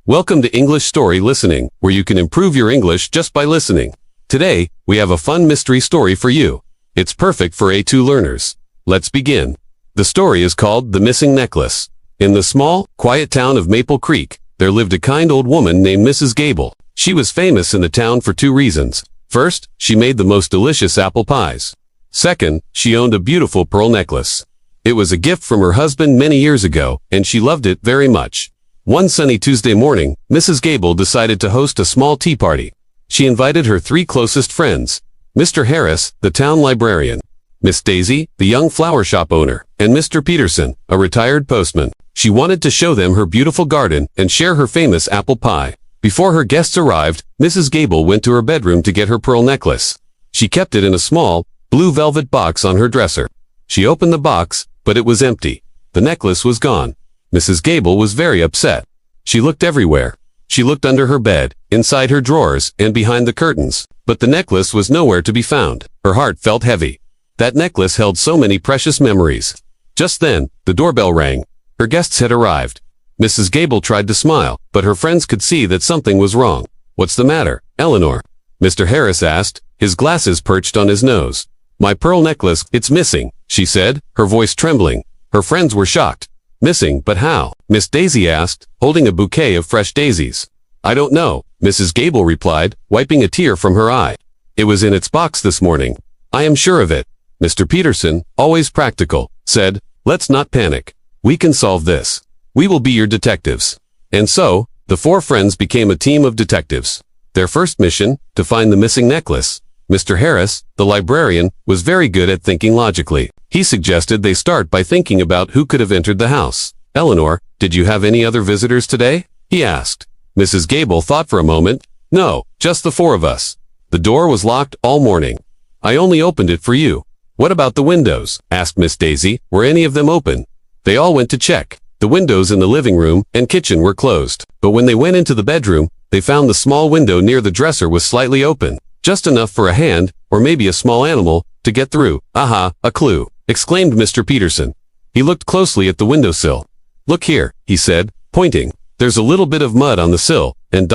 Welcome to English Story Listening, where you can improve your English just by listening. Today, we have a fun mystery story for you. It's perfect for A2 learners. Let's begin. The story is called The Missing Necklace. In the small, quiet town of Maple Creek, there lived a kind old woman named Mrs. Gable. She was famous in the town for two reasons. First, she made the most delicious apple pies. Second, she owned a beautiful pearl necklace. It was a gift from her husband many years ago, and she loved it very much. One sunny Tuesday morning, Mrs. Gable decided to host a small tea party. She invited her three closest friends, Mr. Harris, the town librarian, Miss Daisy, the young flower shop owner, and Mr. Peterson, a retired postman. She wanted to show them her beautiful garden and share her famous apple pie. Before her guests arrived, Mrs. Gable went to her bedroom to get her pearl necklace. She kept it in a small, blue velvet box on her dresser. She opened the box, but it was empty. The necklace was gone. Mrs. Gable was very upset. She looked everywhere. She looked under her bed, inside her drawers, and behind the curtains, but the necklace was nowhere to be found. Her heart felt heavy. That necklace held so many precious memories. Just then, the doorbell rang. Her guests had arrived. Mrs. Gable tried to smile, but her friends could see that something was wrong. "What's the matter, Eleanor?" Mr. Harris asked, his glasses perched on his nose. "My pearl necklace, it's missing," she said, her voice trembling. Her friends were shocked. "Missing, but how?" Miss Daisy asked, holding a bouquet of fresh daisies. "I don't know," Mrs. Gable replied, wiping a tear from her eye. "It was in its box this morning. I am sure of it." Mr. Peterson, always practical, said, "Let's not panic. We can solve this. We will be your detectives." And so, the four friends became a team of detectives. Their first mission, to find the missing necklace. Mr. Harris, the librarian, was very good at thinking logically. He suggested they start by thinking about who could have entered the house. "Eleanor, did you have any other visitors today?" he asked. Mrs. Gable thought for a moment. "No, just the four of us. The door was locked all morning. I only opened it for you." "What about the windows?" asked Miss Daisy. "Were any of them open?" They all went to check. The windows in the living room and kitchen were closed. But when they went into the bedroom, they found the small window near the dresser was slightly open. Just enough for a hand, or maybe a small animal, to get through. "Aha, a clue," exclaimed Mr. Peterson. He looked closely at the windowsill. "Look here," he said, pointing. "There's a little bit of mud on the sill, and ...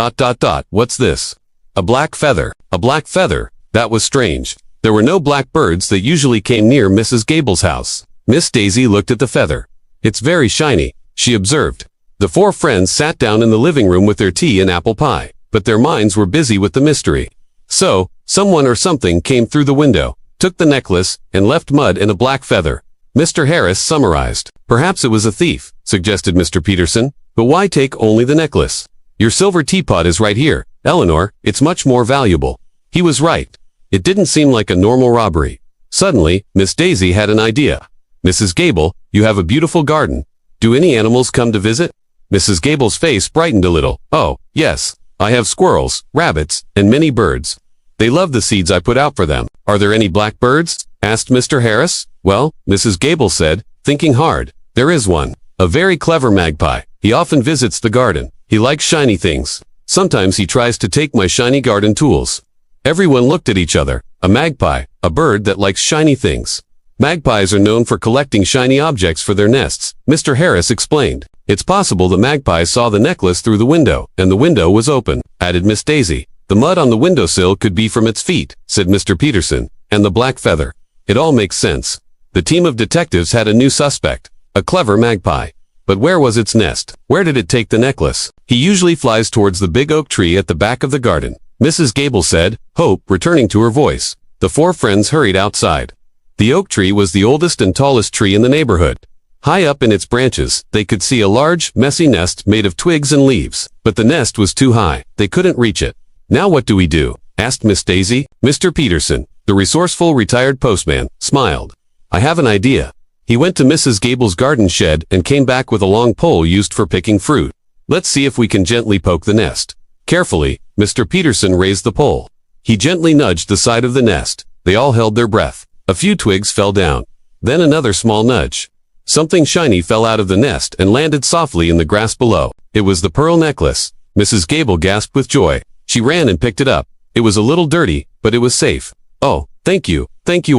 What's this?" "A black feather." "A black feather?" That was strange. There were no black birds that usually came near Mrs. Gable's house. Miss Daisy looked at the feather. "It's very shiny," she observed. The four friends sat down in the living room with their tea and apple pie, but their minds were busy with the mystery. So, someone or something came through the window, took the necklace, and left mud and a black feather. Mr. Harris summarized. "Perhaps it was a thief," suggested Mr. Peterson. "But why take only the necklace? Your silver teapot is right here, Eleanor. It's much more valuable." He was right. It didn't seem like a normal robbery. Suddenly, Miss Daisy had an idea. "Mrs. Gable, you have a beautiful garden. Do any animals come to visit?" Mrs. Gable's face brightened a little. "Oh, yes. I have squirrels, rabbits, and many birds. They love the seeds I put out for them." "Are there any blackbirds?" asked Mr. Harris. "Well," Mrs. Gable said, thinking hard, "there is one. A very clever magpie. He often visits the garden. He likes shiny things. Sometimes he tries to take my shiny garden tools." Everyone looked at each other. A magpie, a bird that likes shiny things. "Magpies are known for collecting shiny objects for their nests," Mr. Harris explained. "It's possible the magpie saw the necklace through the window, and the window was open," added Miss Daisy. "The mud on the windowsill could be from its feet," said Mr. Peterson, "and the black feather. It all makes sense." The team of detectives had a new suspect, a clever magpie. But where was its nest? Where did it take the necklace? "He usually flies towards the big oak tree at the back of the garden," Mrs. Gable said, hope returning to her voice. The four friends hurried outside. The oak tree was the oldest and tallest tree in the neighborhood. High up in its branches, they could see a large, messy nest made of twigs and leaves. But the nest was too high. They couldn't reach it. "Now what do we do?" asked Miss Daisy. Mr. Peterson, the resourceful retired postman, smiled. "I have an idea." He went to Mrs. Gable's garden shed and came back with a long pole used for picking fruit. "Let's see if we can gently poke the nest." Carefully, Mr. Peterson raised the pole. He gently nudged the side of the nest. They all held their breath. A few twigs fell down. Then another small nudge. Something shiny fell out of the nest and landed softly in the grass below. It was the pearl necklace. Mrs. Gable gasped with joy. She ran and picked it up. It was a little dirty, but it was safe. "Oh, thank you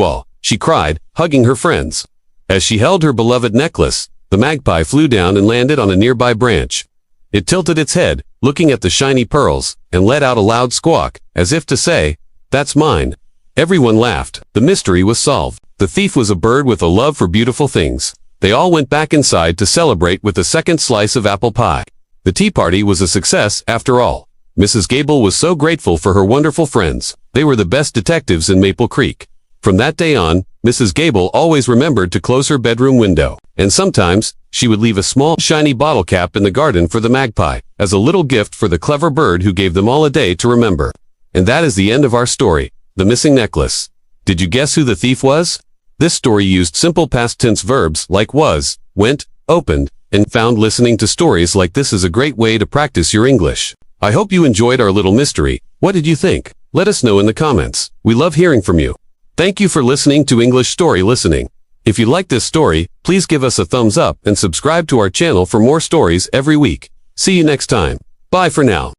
all," she cried, hugging her friends. As she held her beloved necklace, the magpie flew down and landed on a nearby branch. It tilted its head, looking at the shiny pearls, and let out a loud squawk, as if to say, "That's mine." Everyone laughed. The mystery was solved. The thief was a bird with a love for beautiful things. They all went back inside to celebrate with a second slice of apple pie. The tea party was a success after all. Mrs. Gable was so grateful for her wonderful friends. They were the best detectives in Maple Creek. From that day on, Mrs. Gable always remembered to close her bedroom window, and sometimes she would leave a small, shiny bottle cap in the garden for the magpie, as a little gift for the clever bird who gave them all a day to remember. And that is the end of our story, The Missing Necklace. Did you guess who the thief was? This story used simple past tense verbs like was, went, opened, and found. Listening to stories like this is a great way to practice your English. I hope you enjoyed our little mystery. What did you think? Let us know in the comments. We love hearing from you. Thank you for listening to English Story Listening. If you like this story, please give us a thumbs up and subscribe to our channel for more stories every week. See you next time. Bye for now.